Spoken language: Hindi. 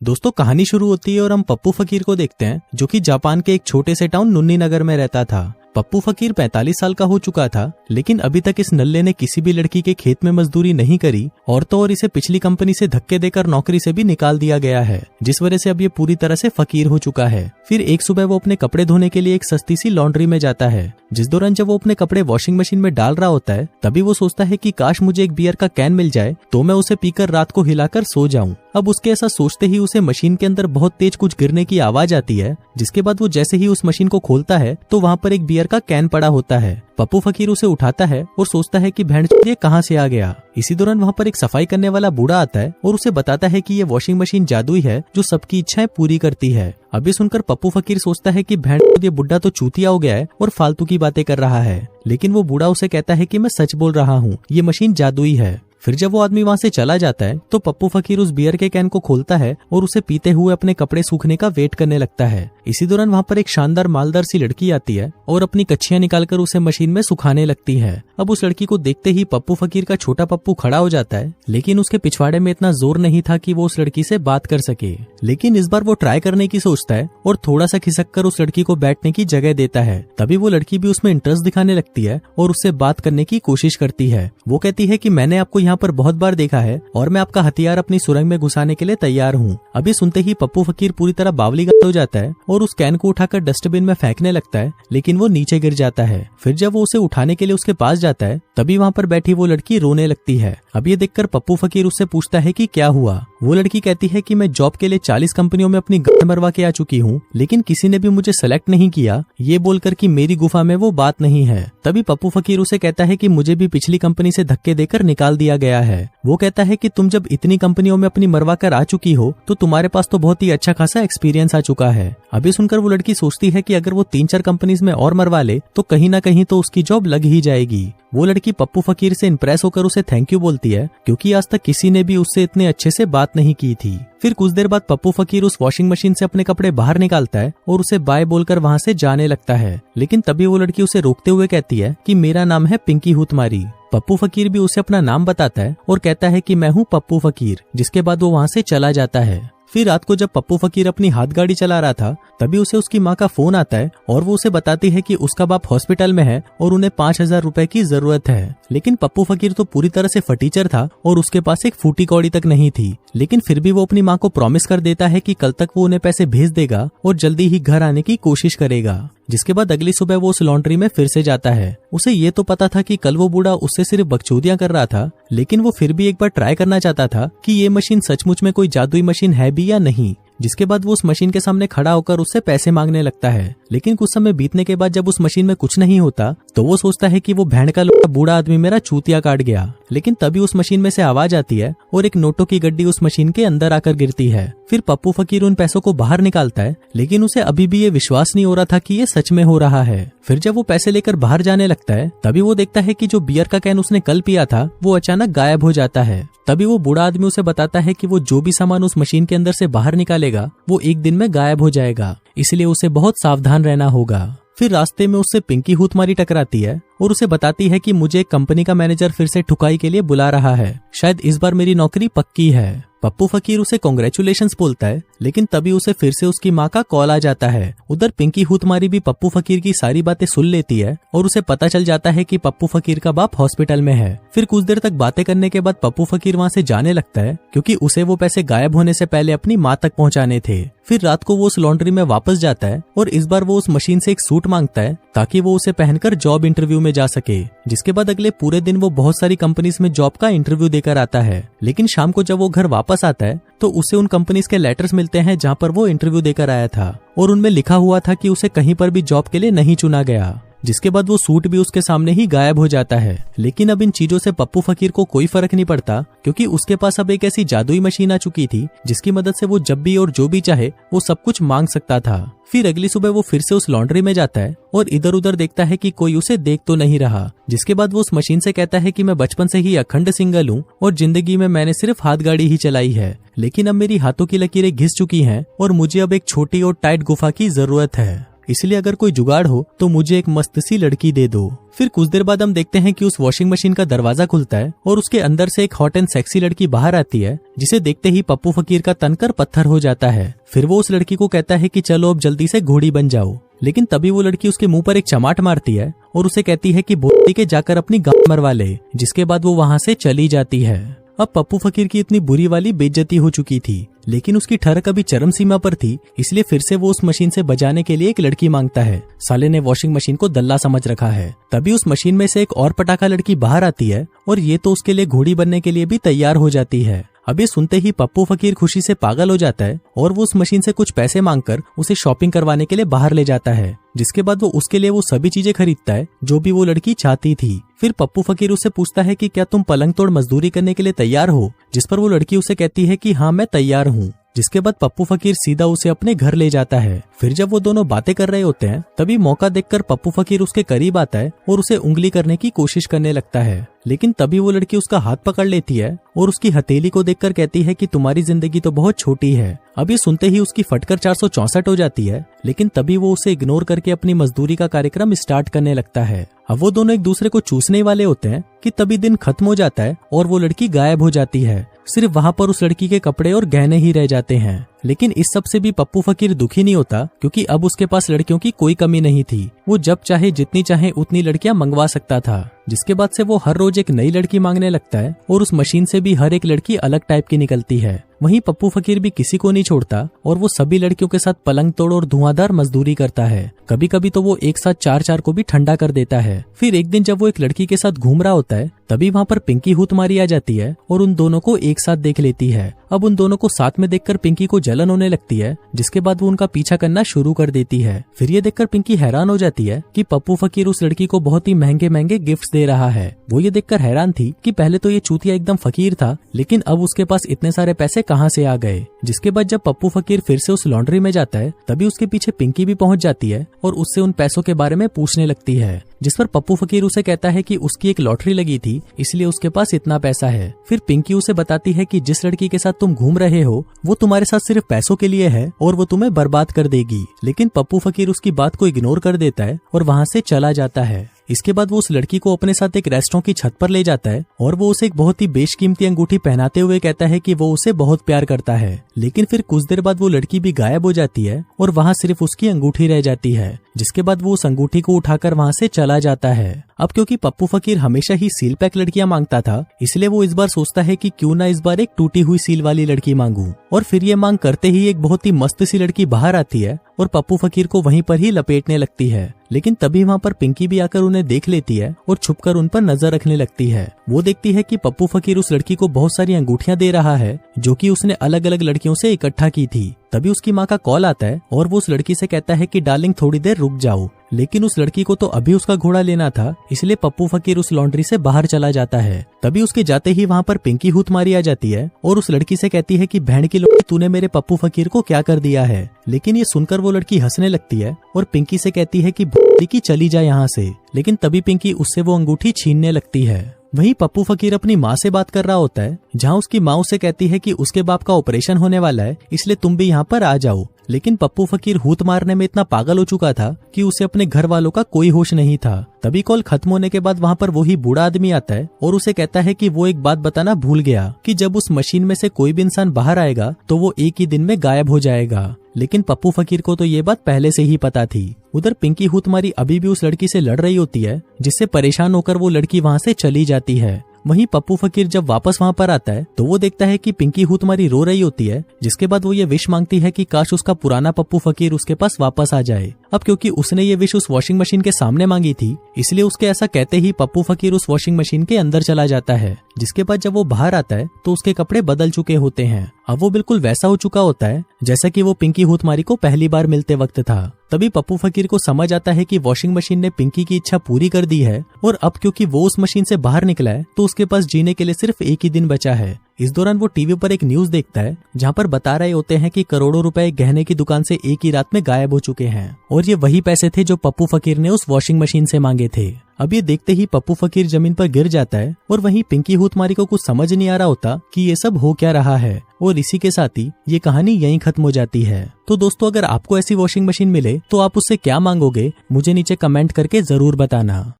दोस्तों कहानी शुरू होती है और हम पप्पू फकीर को देखते हैं जो कि जापान के एक छोटे से टाउन नुन्नी नगर में रहता था। पप्पू फकीर 45 साल का हो चुका था, लेकिन अभी तक इस नल्ले ने किसी भी लड़की के खेत में मजदूरी नहीं करी और तो और इसे पिछली कंपनी से धक्के देकर नौकरी से भी निकाल दिया गया है, जिस वजह से अब ये पूरी तरह से फकीर हो चुका है। फिर एक सुबह वो अपने कपड़े धोने के लिए एक सस्ती सी लॉन्ड्री में जाता है। जिस दौरान जब वो अपने कपड़े वॉशिंग मशीन में डाल रहा होता है, तभी वो सोचता है कि काश मुझे एक बियर का कैन मिल जाए तो मैं उसे पीकर रात को हिलाकर सो जाऊं। अब उसके ऐसा सोचते ही उसे मशीन के अंदर बहुत तेज कुछ गिरने की आवाज आती है, जिसके बाद वो जैसे ही उस मशीन को खोलता है तो वहाँ पर एक बियर का कैन पड़ा होता है। पप्पू फकीर उसे उठाता है और सोचता है कि भेंड़ ये कहाँ से आ गया। इसी दौरान वहाँ पर एक सफाई करने वाला बूढ़ा आता है और उसे बताता है कि ये वॉशिंग मशीन जादुई है जो सबकी इच्छाएं पूरी करती है। अब ये सुनकर पप्पू फकीर सोचता है कि भेंड़ ये बुढ़ा तो चूतिया हो गया है और फालतू की बातें कर रहा है, लेकिन वो बूढ़ा उसे कहता है कि मैं सच बोल रहा हूँ, ये मशीन जादुई है। फिर जब वो आदमी वहाँ से चला जाता है तो पप्पू फकीर उस बियर के कैन को खोलता है और उसे पीते हुए अपने कपड़े सूखने का वेट करने लगता है। इसी दौरान वहाँ पर एक शानदार मालदार सी लड़की आती है और अपनी कच्छियां निकालकर उसे मशीन में सुखाने लगती है। अब उस लड़की को देखते ही पप्पू फकीर का छोटा पप्पू खड़ा हो जाता है, लेकिन उसके पिछवाड़े में इतना जोर नहीं था कि वो उस लड़की से बात कर सके। लेकिन इस बार वो ट्राई करने की सोचता है और थोड़ा सा खिसक कर उस लड़की को बैठने की जगह देता है। तभी वो लड़की भी उसमें इंटरेस्ट दिखाने लगती है और उससे बात करने की कोशिश करती है। वो कहती है कि मैंने आपको यहाँ पर बहुत बार देखा है और मैं आपका हथियार अपनी सुरंग में घुसाने के लिए तैयार हूँ। अभी सुनते ही पप्पू फकीर पूरी तरह बावलीगत हो जाता है और उस कैन को उठाकर डस्टबिन में फेंकने लगता है, लेकिन वो नीचे गिर जाता है। फिर जब वो उसे उठाने के लिए उसके पास जाता है, तभी वहाँ पर बैठी वो लड़की रोने लगती है। अब ये देखकर पप्पू फकीर उससे पूछता है कि क्या हुआ। वो लड़की कहती है कि मैं जॉब के लिए 40 कंपनियों में अपनी गाड़ मरवा के आ चुकी हूँ, लेकिन किसी ने भी मुझे सेलेक्ट नहीं किया, ये बोलकर कि मेरी गुफा में वो बात नहीं है। तभी पप्पू फकीर उसे कहता है कि मुझे भी पिछली कंपनी से धक्के देकर निकाल दिया गया है। वो कहता है कि तुम जब इतनी कंपनियों में अपनी मरवा कर आ चुकी हो तो तुम्हारे पास तो बहुत ही अच्छा खासा एक्सपीरियंस आ चुका है। अभी सुनकर वो लड़की सोचती है कि अगर वो 3-4 कंपनीज में और मरवा ले तो कहीं ना कहीं तो उसकी जॉब लग ही जाएगी। वो लड़की पप्पू फकीर से इंप्रेस होकर उसे थैंक यू बोलती है, क्योंकि आज तक किसी ने भी उससे इतने अच्छे से बात नहीं की थी। फिर कुछ देर बाद पप्पू फकीर उस वॉशिंग मशीन से अपने कपड़े बाहर निकालता है और उसे बाय बोलकर वहाँ से जाने लगता है, लेकिन तभी वो लड़की उसे रोकते हुए कहती है कि मेरा नाम है पिंकी हुतमारी। पप्पू फकीर भी उसे अपना नाम बताता है और कहता है कि मैं हूँ पप्पू फकीर, जिसके बाद वो वहाँ से चला जाता है। फिर रात को जब पप्पू फकीर अपनी हाथ गाड़ी चला रहा था, तभी उसे उसकी माँ का फोन आता है और वो उसे बताती है कि उसका बाप हॉस्पिटल में है और उन्हें 5000 रुपए की जरूरत है। लेकिन पप्पू फकीर तो पूरी तरह से फटीचर था और उसके पास एक फूटी कौड़ी तक नहीं थी, लेकिन फिर भी वो अपनी माँ को प्रॉमिस कर देता है कि कल तक वो उन्हें पैसे भेज देगा और जल्दी ही घर आने की कोशिश करेगा। जिसके बाद अगली सुबह वो उस लॉन्ड्री में फिर से जाता है। उसे ये तो पता था कि कल वो बूढ़ा उससे सिर्फ बकचोदियां कर रहा था, लेकिन वो फिर भी एक बार ट्राई करना चाहता था कि ये मशीन सचमुच में कोई जादुई मशीन है भी या नहीं। जिसके बाद वो उस मशीन के सामने खड़ा होकर उससे पैसे मांगने लगता है, लेकिन कुछ समय बीतने के बाद जब उस मशीन में कुछ नहीं होता तो वो सोचता है कि वो भेड़ का लोटा बूढ़ा आदमी मेरा चूतिया काट गया। लेकिन तभी उस मशीन में से आवाज आती है और एक नोटों की गड्डी उस मशीन के अंदर आकर गिरती है। फिर पप्पू फकीर उन पैसों को बाहर निकालता है, लेकिन उसे अभी भी ये विश्वास नहीं हो रहा था कि ये सच में हो रहा है। फिर जब वो पैसे लेकर बाहर जाने लगता है, तभी वो देखता है कि जो बियर का कैन उसने कल पिया था वो अचानक गायब हो जाता है। तभी वो बूढ़ा आदमी उसे बताता है कि वो जो भी सामान उस मशीन के अंदर से बाहर निकालेगा वो एक दिन में गायब हो जाएगा, इसलिए उसे बहुत सावधान रहना होगा। फिर रास्ते में उससे पिंकी हुतमारी टकराती है और उसे बताती है कि मुझे एक कंपनी का मैनेजर फिर से ठुकाई के लिए बुला रहा है, शायद इस बार मेरी नौकरी पक्की है। पप्पू फकीर उसे कांग्रेचुलेशंस बोलता है, लेकिन तभी उसे फिर से उसकी माँ का कॉल आ जाता है। उधर पिंकी हुतमारी भी पप्पू फकीर की सारी बातें सुन लेती है और उसे पता चल जाता है कि पप्पू फकीर का बाप हॉस्पिटल में है। फिर कुछ देर तक बातें करने के बाद पप्पू फकीर वहाँ से जाने लगता है, क्योंकि उसे वो पैसे गायब होने से पहले अपनी माँ तक पहुँचाने थे। फिर रात को वो उस लॉन्ड्री में वापस जाता है और इस बार वो उस मशीन से एक सूट मांगता है ताकि वो उसे पहनकर जॉब इंटरव्यू में जा सके। जिसके बाद अगले पूरे दिन वो बहुत सारी कंपनीज में जॉब का इंटरव्यू देकर आता है, लेकिन शाम को जब वो घर वापस आता है तो उसे उन कंपनीज के लेटर्स मिलते हैं जहाँ पर वो इंटरव्यू देकर आया था और उनमें लिखा हुआ था कि उसे कहीं पर भी जॉब के लिए नहीं चुना गया। जिसके बाद वो सूट भी उसके सामने ही गायब हो जाता है। लेकिन अब इन चीजों से पप्पू फकीर को कोई फर्क नहीं पड़ता, क्योंकि उसके पास अब एक ऐसी जादुई मशीन आ चुकी थी जिसकी मदद से वो जब भी और जो भी चाहे वो सब कुछ मांग सकता था। फिर अगली सुबह वो फिर से उस लॉन्ड्री में जाता है और इधर उधर देखता है कि कोई उसे देख तो नहीं रहा। जिसके बाद वो उस मशीन से कहता है कि मैं बचपन से ही अखंड सिंगल हूँ और जिंदगी में मैंने सिर्फ हाथ गाड़ी ही चलाई है, लेकिन अब मेरी हाथों की लकीरें घिस चुकी हैं और मुझे अब एक छोटी और टाइट गुफा की जरूरत है। इसलिए अगर कोई जुगाड़ हो तो मुझे एक मस्त सी लड़की दे दो। फिर कुछ देर बाद हम देखते हैं कि उस वॉशिंग मशीन का दरवाजा खुलता है और उसके अंदर से एक हॉट एंड सेक्सी लड़की बाहर आती है, जिसे देखते ही पप्पू फकीर का तनकर पत्थर हो जाता है। फिर वो उस लड़की को कहता है कि चलो अब जल्दी से घोड़ी बन जाओ, लेकिन तभी वो लड़की उसके मुंह पर एक चमाट मारती है और उसे कहती है कि बोलती के जाकर अपनी गांड मरवा ले, जिसके बाद वो वहां से चली जाती है। अब पप्पू फकीर की इतनी बुरी वाली बेइज्जती हो चुकी थी, लेकिन उसकी ठरक अभी चरम सीमा पर थी, इसलिए फिर से वो उस मशीन से बजाने के लिए एक लड़की मांगता है। साले ने वॉशिंग मशीन को दल्ला समझ रखा है। तभी उस मशीन में से एक और पटाखा लड़की बाहर आती है और ये तो उसके लिए घोड़ी बनने के लिए भी तैयार हो जाती है। अब ये सुनते ही पप्पू फकीर खुशी से पागल हो जाता है और वो उस मशीन से कुछ पैसे मांगकर उसे शॉपिंग करवाने के लिए बाहर ले जाता है, जिसके बाद वो उसके लिए वो सभी चीजें खरीदता है जो भी वो लड़की चाहती थी। फिर पप्पू फकीर उससे पूछता है कि क्या तुम पलंग तोड़ मजदूरी करने के लिए तैयार हो, जिस पर वो लड़की उसे कहती है कि हाँ मैं तैयार हूँ। जिसके बाद पप्पू फकीर सीधा उसे अपने घर ले जाता है। फिर जब वो दोनों बातें कर रहे होते हैं तभी मौका देखकर पप्पू फकीर उसके करीब आता है और उसे उंगली करने की कोशिश करने लगता है, लेकिन तभी वो लड़की उसका हाथ पकड़ लेती है और उसकी हथेली को देखकर कहती है कि तुम्हारी जिंदगी तो बहुत छोटी है। अब ये सुनते ही उसकी फटकर 464 हो जाती है, लेकिन तभी वो उसे इग्नोर करके अपनी मजदूरी का कार्यक्रम स्टार्ट करने लगता है। अब वो दोनों एक दूसरे को चूसने वाले होते हैं कि तभी दिन खत्म हो जाता है और वो लड़की गायब हो जाती है। सिर्फ वहाँ पर उस लड़की के कपड़े और गहने ही रह जाते हैं। लेकिन इस सब से भी पप्पू फकीर दुखी नहीं होता, क्योंकि अब उसके पास लड़कियों की कोई कमी नहीं थी। वो जब चाहे जितनी चाहे उतनी लड़कियां मंगवा सकता था। जिसके बाद से वो हर रोज एक नई लड़की मांगने लगता है और उस मशीन से भी हर एक लड़की अलग टाइप की निकलती है। वहीं पप्पू फकीर भी किसी को नहीं छोड़ता और वो सभी लड़कियों के साथ पलंग तोड़ और धुआंधार मजदूरी करता है। कभी कभी तो वो एक साथ 4-4 को भी ठंडा कर देता है। फिर एक दिन जब वो एक लड़की के साथ घूम रहा होता है तभी वहाँ पर पिंकी हुतमारी आ जाती है और उन दोनों को एक साथ देख लेती है। अब उन दोनों को साथ में देखकर पिंकी को जलन होने लगती है, जिसके बाद वो उनका पीछा करना शुरू कर देती है। फिर ये देखकर पिंकी हैरान हो जाती है कि पप्पू फकीर उस लड़की को बहुत ही महंगे महंगे गिफ्ट्स दे रहा है। वो ये देखकर हैरान थी कि पहले तो ये चूतिया एकदम फकीर था, लेकिन अब उसके पास इतने सारे पैसे कहाँ से आ गए। जिसके बाद जब पप्पू फकीर फिर से उस लॉन्ड्री में जाता है तभी उसके पीछे पिंकी भी पहुंच जाती है और उससे उन पैसों के बारे में पूछने लगती है, जिस पर पप्पू फकीर उसे कहता है कि उसकी एक लॉटरी लगी थी इसलिए उसके पास इतना पैसा है। फिर पिंकी उसे बताती है कि जिस लड़की के साथ तुम घूम रहे हो वो तुम्हारे साथ सिर्फ पैसों के लिए है और वो तुम्हें बर्बाद कर देगी। लेकिन पप्पू फकीर उसकी बात को इग्नोर कर देता है और वहाँ से चला जाता है। इसके बाद वो उस लड़की को अपने साथ एक रेस्टोरेंट की छत पर ले जाता है और वो उसे एक बहुत ही बेशकीमती अंगूठी पहनाते हुए कहता है कि वो उसे बहुत प्यार करता है। लेकिन फिर कुछ देर बाद वो लड़की भी गायब हो जाती है और वहाँ सिर्फ उसकी अंगूठी रह जाती है। जिसके बाद वो उस अंगूठी को उठाकर वहाँ से चला जाता है। अब क्योंकि पप्पू फकीर हमेशा ही सील पैक लड़कियां मांगता था, इसलिए वो इस बार सोचता है कि क्यों ना इस बार एक टूटी हुई सील वाली लड़की मांगूं। और फिर ये मांग करते ही एक बहुत ही मस्त सी लड़की बाहर आती है और पप्पू फकीर को वहीं पर ही लपेटने लगती है। लेकिन तभी वहाँ पर पिंकी भी आकर उन्हें देख लेती है और छुपकर उन पर नजर रखने लगती है। वो देखती है कि पप्पू फकीर उस लड़की को बहुत सारी अंगूठियां दे रहा है जो कि उसने अलग अलग लड़कियों से इकट्ठा की थी। तभी उसकी माँ का कॉल आता है और वो उस लड़की से कहता है कि डार्लिंग थोड़ी देर रुक जाओ। लेकिन उस लड़की को तो अभी उसका घोड़ा लेना था, इसलिए पप्पू फकीर उस लॉन्ड्री से बाहर चला जाता है। तभी उसके जाते ही वहाँ पर पिंकी हुतमारी आ जाती है और उस लड़की से कहती है कि बहन की लोड़ी तूने मेरे पप्पू फकीर को क्या कर दिया है। लेकिन ये सुनकर वो लड़की हंसने लगती है और पिंकी से कहती है कि की चली जाए यहाँ से। लेकिन तभी पिंकी उससे वो अंगूठी छीनने लगती है। वहीं पप्पू फकीर अपनी माँ से बात कर रहा होता है, जहाँ उसकी माँ उसे कहती है कि उसके बाप का ऑपरेशन होने वाला है, इसलिए तुम भी यहाँ पर आ जाओ। लेकिन पप्पू फकीर हूत मारने में इतना पागल हो चुका था कि उसे अपने घर वालों का कोई होश नहीं था। तभी कॉल खत्म होने के बाद वहाँ पर वही बूढ़ा आदमी आता है और उसे कहता है कि वो एक बात बताना भूल गया कि जब उस मशीन में से कोई भी इंसान बाहर आएगा तो वो एक ही दिन में गायब हो जाएगा। लेकिन पप्पू फकीर को तो ये बात पहले से ही पता थी। उधर पिंकी हुतमारी अभी भी उस लड़की से लड़ रही होती है, जिससे परेशान होकर वो लड़की वहाँ से चली जाती है। वहीं पप्पू फकीर जब वापस वहाँ पर आता है तो वो देखता है कि पिंकी हुतमारी रो रही होती है, जिसके बाद वो ये विश मांगती है कि काश उसका पुराना पप्पू फकीर उसके पास वापस आ जाए। अब क्योंकि उसने ये विश उस वॉशिंग मशीन के सामने मांगी थी, इसलिए उसके ऐसा कहते ही पप्पू फकीर उस वॉशिंग मशीन के अंदर चला जाता है। जिसके बाद जब वो बाहर आता है तो उसके कपड़े बदल चुके होते हैं। अब वो बिल्कुल वैसा हो चुका होता है जैसा कि वो पिंकी हुतमारी को पहली बार मिलते वक्त था। तभी पप्पू फकीर को समझ आता है कि वॉशिंग मशीन ने पिंकी की इच्छा पूरी कर दी है और अब क्योंकि वो उस मशीन से बाहर निकला है तो उसके पास जीने के लिए सिर्फ एक ही दिन बचा है। इस दौरान वो टीवी पर एक न्यूज देखता है जहाँ पर बता रहे होते हैं कि करोड़ों रुपए गहने की दुकान से एक ही रात में गायब हो चुके हैं और ये वही पैसे थे जो पप्पू फकीर ने उस वॉशिंग मशीन से मांगे थे। अब ये देखते ही पप्पू फकीर जमीन पर गिर जाता है और वहीं पिंकी हूतमारी को कुछ समझ नहीं आ रहा होता कि ये सब हो क्या रहा है। और इसी के साथ ही ये कहानी यहीं खत्म हो जाती है। तो दोस्तों, अगर आपको ऐसी वॉशिंग मशीन मिले तो आप उससे क्या मांगोगे, मुझे नीचे कमेंट करके जरूर बताना।